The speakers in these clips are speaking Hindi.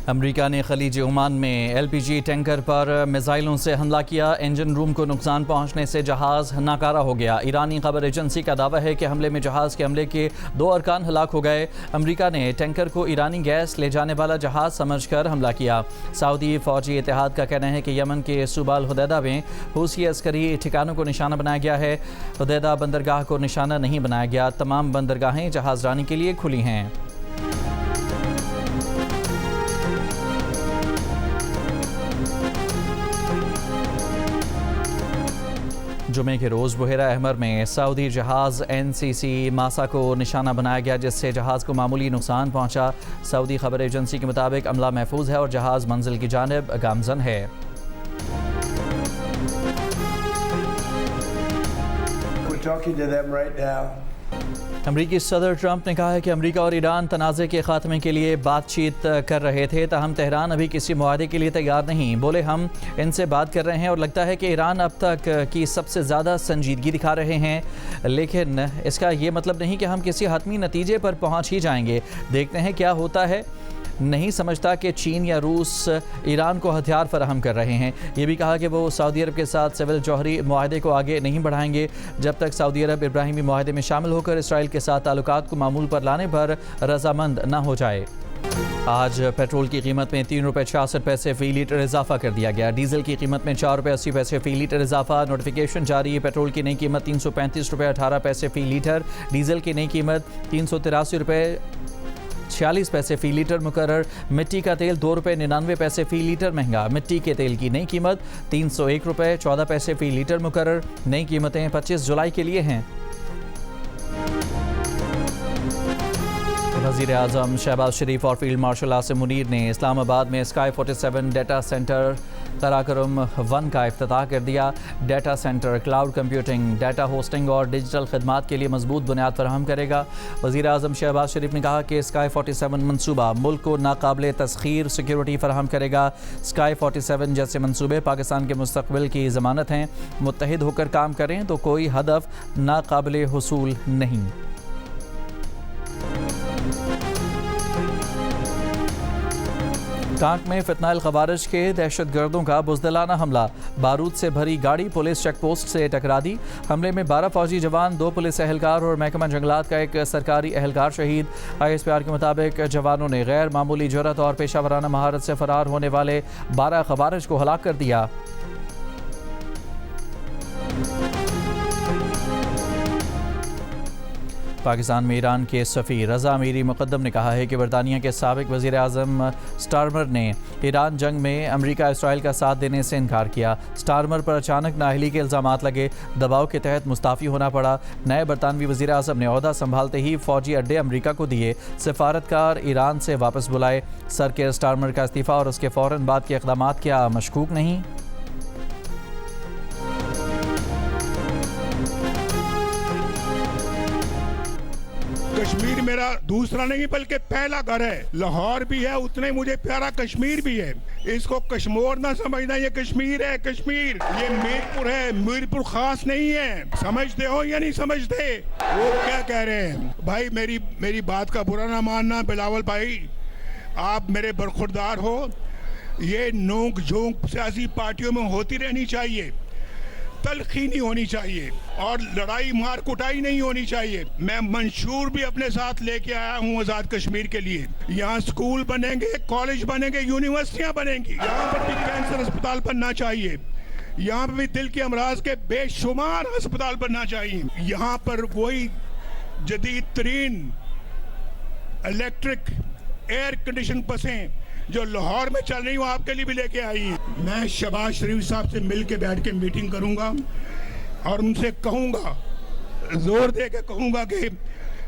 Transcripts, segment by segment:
अमेरिका ने खलीज ओमान में एलपीजी टैंकर पर मिसाइलों से हमला किया। इंजन रूम को नुकसान पहुंचने से जहाज़ नाकारा हो गया। ईरानी खबर एजेंसी का दावा है कि हमले में जहाज़ के हमले के 2 अरकान हलाक हो गए। अमेरिका ने टैंकर को ईरानी गैस ले जाने वाला जहाज़ समझकर हमला किया। सऊदी फौजी इत्तेहाद का कहना है कि यमन के सूबाल हुदैदा में हूसी अस्करी ठिकानों को निशाना बनाया गया है। हुदैदा बंदरगाह को निशाना नहीं बनाया गया। तमाम बंदरगाहें जहाज़रानी के लिए खुली हैं। जुमे के रोज़ बुहेरा अहमर में सऊदी जहाज़ NCC मासा को निशाना बनाया गया, जिससे जहाज़ को मामूली नुकसान पहुंचा। सऊदी खबर एजेंसी के मुताबिक अमला महफूज है और जहाज़ मंजिल की जानिब गामजन है। अमरीकी सदर ट्रंप ने कहा है कि अमरीका और ईरान तनाज़े के ख़ात्मे के लिए बातचीत कर रहे थे, ताहम तेहरान अभी किसी मुआहदे के लिए तैयार नहीं। बोले, हम इनसे बात कर रहे हैं और लगता है कि ईरान अब तक की सबसे ज़्यादा संजीदगी दिखा रहे हैं, लेकिन इसका ये मतलब नहीं कि हम किसी हतमी नतीजे पर पहुँच ही जाएंगे। देखते हैं क्या होता है। नहीं समझता कि चीन या रूस ईरान को हथियार फराहम कर रहे हैं। ये भी कहा कि वो सऊदी अरब के साथ सिविल जौहरी मुआहदे को आगे नहीं बढ़ाएंगे जब तक सऊदी अरब इब्राहिमी मुआहदे में शामिल होकर इसराइल के साथ ताल्लुकात को मामूल पर लाने पर रजामंद न हो जाए। आज पेट्रोल की कीमत में 3 रुपये 66 पैसे फ़ी लीटर इजाफा कर दिया गया। डीजल की कीमत में 4 रुपये 80 पैसे फ़ी लीटर इजाफा। नोटिफिकेशन जारी। पेट्रोल की नई कीमत 335 रुपये 18 पैसे फ़ी लीटर। डीजल की नई कीमत 383 रुपये 46 पैसे फ़ी लीटर मुकर्रर। मिट्टी का तेल 2 रुपये 99 पैसे फ़ी लीटर महंगा। मिट्टी के तेल की नई कीमत 301 रुपये 14 पैसे फ़ी लीटर मुकर्रर। नई कीमतें 25 जुलाई के लिए हैं। वज़ीर आज़म शहबाज शरीफ और फील्ड मार्शल आसिम मुनीर ने इस्लामाबाद में स्काई 47 डाटा सेंटर कराकरम 1 का इफ्तिताह कर दिया। Data centre cloud computing, data hosting और डिजिटल खदमात के लिए मजबूत बुनियाद फराहम करेगा। वज़ीर आज़म शहबाज शरीफ ने कहा कि स्काई 47 मनसूबा मुल्क को नाकाबिल तस्खीर सिक्योरिटी फराहम करेगा। स्काई 47 जैसे मनसूबे पाकिस्तान के मुस्तक़बिल की ज़मानत हैं। मुत्तहिद होकर काम करें तो कोई हदफ नाकाबिल हुसूल नहीं। कांक में फितनाइल ख़वारिज के दहशतगर्दों का बुज़दिलाना हमला। बारूद से भरी गाड़ी पुलिस चेक पोस्ट से टकरा दी। हमले में 12 फौजी जवान, 2 पुलिस एहलकार और महकमा जंगलात का एक सरकारी एहलकार शहीद। ISPR के मुताबिक जवानों ने गैर मामूली जुर्रत और पेशा वराना महारत से फ़रार होने वाले 12 ख़वारिज को हलाक कर दिया। पाकिस्तान में ईरान के सफ़ीर रज़ा अमीरी मुक़द्दम ने कहा है कि बरतानिया के साबिक़ वज़ीर आज़म स्टारमर ने ईरान जंग में अमेरिका इसराइल का साथ देने से इनकार किया। स्टारमर पर अचानक नाअहली के इल्ज़ामात लगे, दबाव के तहत मुस्ताफ़ी होना पड़ा। नए बरतानवी वज़ीर आज़म ने ओहदा संभालते ही फ़ौजी अड्डे अमेरिका को दिए। सफारतकार ईरान से वापस बुलाए। सर के स्टारमर का इस्तीफ़ा और उसके फ़ौरन बाद के इक़दामात क्या मशकूक नहीं? कश्मीर मेरा दूसरा नहीं बल्कि पहला घर है। लाहौर भी है, उतने मुझे प्यारा कश्मीर भी है। इसको कश्मीर ना समझना, ये कश्मीर है। कश्मीर ये मीरपुर है, मीरपुर खास नहीं है। समझते हो या नहीं समझते? वो क्या कह रहे हैं भाई? मेरी बात का बुरा ना मानना बिलावल भाई, आप मेरे बरखुरदार हो। ये नोक झोंक सियासी पार्टियों में होती रहनी चाहिए, तलखी नहीं होनी चाहिए और लड़ाई मार कुटाई नहीं होनी चाहिए। मैं मंशूर भी अपने साथ लेके आया हूँ आज़ाद कश्मीर के लिए। यहाँ स्कूल बनेंगे, कॉलेज बनेंगे, यूनिवर्सिटियाँ बनेंगी। यहाँ पर भी कैंसर अस्पताल बनना चाहिए। यहाँ पर भी दिल के अमराज के बेशुमार अस्पताल बनना चाहिए। यहाँ पर वही जदीद तरीन इलेक्ट्रिक एयर कंडीशन बसें जो लाहौर में चल रही हूँ आपके लिए भी लेके आई हैं। मैं शहबाज शरीफ साहब से मिल के बैठ के मीटिंग करूँगा और उनसे कहूँगा, जोर दे के कहूँगा कि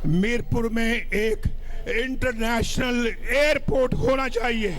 मीरपुर में एक इंटरनेशनल एयरपोर्ट होना चाहिए।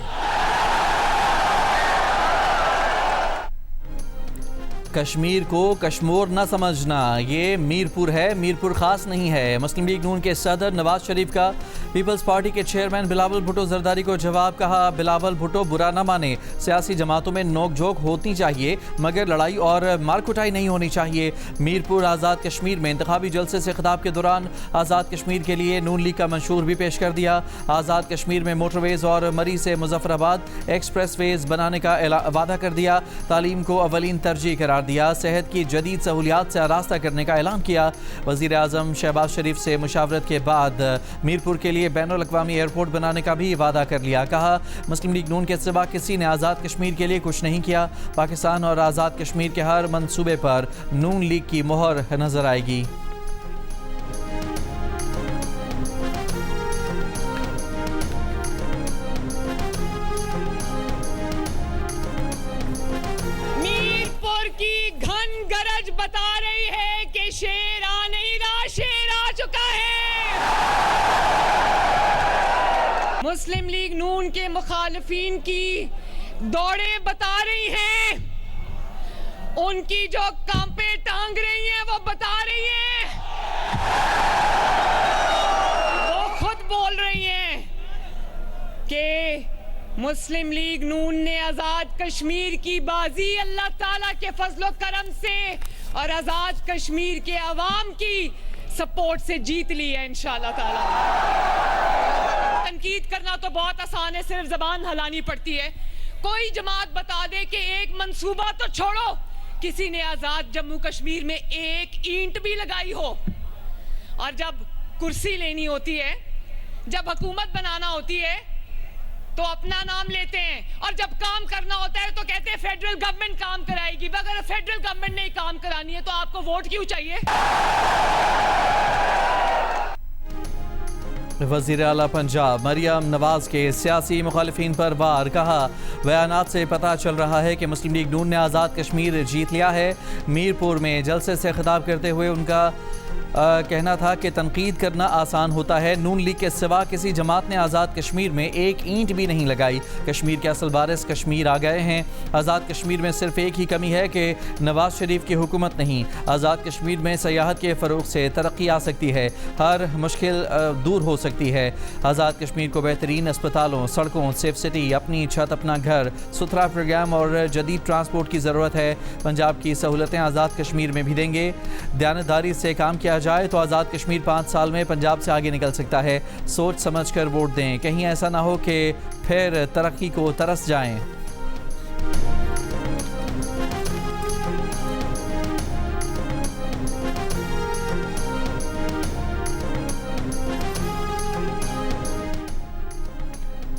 कश्मीर को कश्मीर न समझना, ये मीरपुर है, मीरपुर ख़ास नहीं है। मुस्लिम लीग नून के सदर नवाज शरीफ का पीपल्स पार्टी के चेयरमैन बिलावल भुट्टो जरदारी को जवाब, कहा बिलावल भुट्टो बुरा न माने, सियासी जमातों में नोकझोंक होती चाहिए मगर लड़ाई और मारकुटाई नहीं होनी चाहिए। मीरपुर आज़ाद कश्मीर में इंतखाबी जलसे से खिताब के दौरान आज़ाद कश्मीर के लिए नून लीग का मंशूर भी पेश कर दिया। आज़ाद कश्मीर में मोटरवेज और मरी से मुजफ्फराबाद एक्सप्रेस वेज बनाने का वादा कर दिया। तालीम को अवलीन तरजीह करार दिया। सेहत की जदीद सहूलियात से आरास्ता करने का ऐलान किया। वज़ीर आज़म शहबाज शरीफ से मुशावरत के बाद मीरपुर के लिए बैनुल अक़वामी एयरपोर्ट बनाने का भी वादा कर लिया। कहा मुस्लिम लीग नून के सिवा किसी ने आज़ाद कश्मीर के लिए कुछ नहीं किया। पाकिस्तान और आज़ाद कश्मीर के हर मंसूबे पर नून लीग की मोहर नजर आएगी। मीरपुर की घन गरज बता रही है कि शेर आ नहीं रहा, शेर आ चुका है। मुस्लिम लीग नून के मुखालिफिन की दौड़े बता रही हैं, उनकी जो कांपे टांग रही हैं वो बता रही हैं, वो खुद बोल रही हैं कि मुस्लिम लीग नून ने आज़ाद कश्मीर की बाजी अल्लाह ताला के फजलो करम से और आज़ाद कश्मीर के अवाम की सपोर्ट से जीत ली है इंशाअल्लाह ताला। तनकीद करना तो बहुत आसान है, सिर्फ जबान हिलानी पड़ती है। कोई जमात बता दे कि एक मंसूबा तो छोड़ो, किसी ने आज़ाद जम्मू कश्मीर में एक ईंट भी लगाई हो। और जब कुर्सी लेनी होती है, जब हुकूमत बनाना होती है तो अपना नाम लेते हैं, और जब काम करना होता है तो कहते हैं फेडरल गवर्नमेंट काम कराएगी। अगर फेडरल गवर्नमेंट ने काम करानी है तो आपको वोट क्यों चाहिए? वज़ीर आला पंजाब मरियम नवाज के सियासी मुखालिफिन पर वार, कहा बयानात से पता चल रहा है कि मुस्लिम लीग नून ने आज़ाद कश्मीर जीत लिया है। मीरपुर में जलसे से खिताब करते हुए उनका कहना था कि तनकीद करना आसान होता है। नून लीग के सिवा किसी जमात ने आज़ाद कश्मीर में एक ईंट भी नहीं लगाई। कश्मीर के असल वारिस कश्मीर आ गए हैं। आज़ाद कश्मीर में सिर्फ एक ही कमी है कि नवाज शरीफ की हुकूमत नहीं। आज़ाद कश्मीर में सियाहत के फ़रोग से तरक्की आ सकती है, हर मुश्किल दूर हो सकती है। आज़ाद कश्मीर को बेहतरीन अस्पतालों, सड़कों, सेफ सिटी, अपनी छत, अपना घर, सुथरा प्रोग्राम और जदीद ट्रांसपोर्ट की ज़रूरत है। पंजाब की सहूलतें आज़ाद कश्मीर में भी देंगे। दयानतदारी से काम किया जाए तो आज़ाद कश्मीर 5 साल में पंजाब से आगे निकल सकता है। सोच समझ कर वोट दें, कहीं ऐसा ना हो कि फिर तरक्की को तरस जाएं।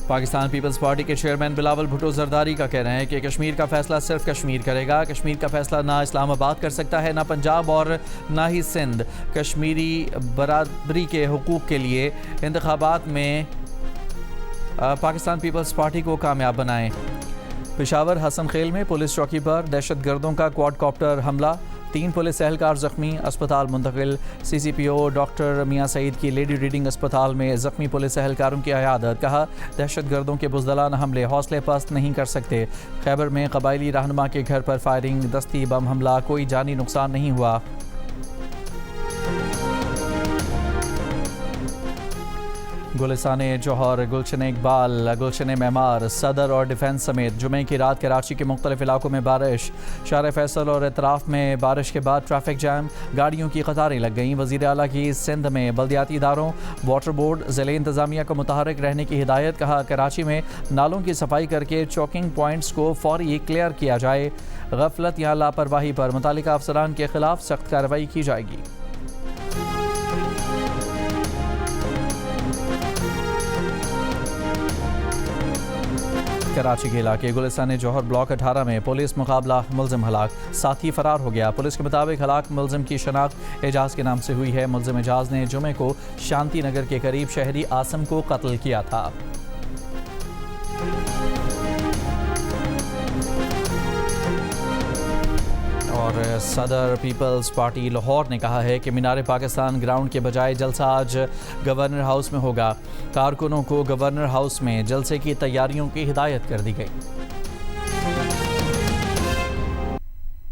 पाकिस्तान पीपल्स पार्टी के चेयरमैन बिलावल भुट्टो जरदारी का कहना है कि कश्मीर का फैसला सिर्फ कश्मीर करेगा। कश्मीर का फैसला ना इस्लामाबाद कर सकता है, ना पंजाब और ना ही सिंध। कश्मीरी बरादरी के हुकूक के लिए इंतखाबात में पाकिस्तान पीपल्स पार्टी को कामयाब बनाएं। पेशावर हसन खेल में पुलिस चौकी पर दहशतगर्दों का क्वाडकॉप्टर हमला, 3 पुलिस एहलकार जख्मी, अस्पताल मुंतकिल। CCPO डॉक्टर मियां सईद की लेडी रीडिंग अस्पताल में जख्मी पुलिस एहलकारों की अयादत। कहा दहशतगर्दों के बुज़दिलाना हमले हौसले पस्त नहीं कर सकते। खैबर में कबायली रहनुमा के घर पर फायरिंग, दस्ती बम हमला, कोई जानी नुकसान नहीं हुआ। गुलिस्तान जौहर, गुलशन इकबाल, गुलशन मेमार, सदर और डिफेंस समेत जुमे की रात कराची के मुख्तलिफ इलाकों में बारिश। शार फैसल और इतराफ़ में बारिश के बाद ट्रैफिक जैम, गाड़ियों की कतारें लग गईं। वज़ीर आला की सिंध में बल्दियाती इदारों, वाटर बोर्ड, ज़िले इंतज़ामिया को मुतहर्रिक रहने की हिदायत। कहा कराची में नालों की सफाई करके चौकिंग पॉइंट्स को फौरी क्लियर किया जाए। गफलत या लापरवाही पर मुतालिका अफसरान के खिलाफ सख्त कार्रवाई की जाएगी। कराची के इलाके गुलिस्तान जौहर ब्लॉक 18 में पुलिस मुकाबला, मुलजिम हलाक, साथी फरार हो गया। पुलिस के मुताबिक हलाक मुलजिम की शनाख्त एजाज के नाम से हुई है। मुलजिम एजाज ने जुमे को शांति नगर के करीब शहरी आसम को कत्ल किया था। और सदर पीपल्स पार्टी लाहौर ने कहा है कि मीनार पाकिस्तान ग्राउंड के बजाय जलसा आज गवर्नर हाउस में होगा। कारकुनों को गवर्नर हाउस में जलसे की तैयारियों की हिदायत कर दी गई।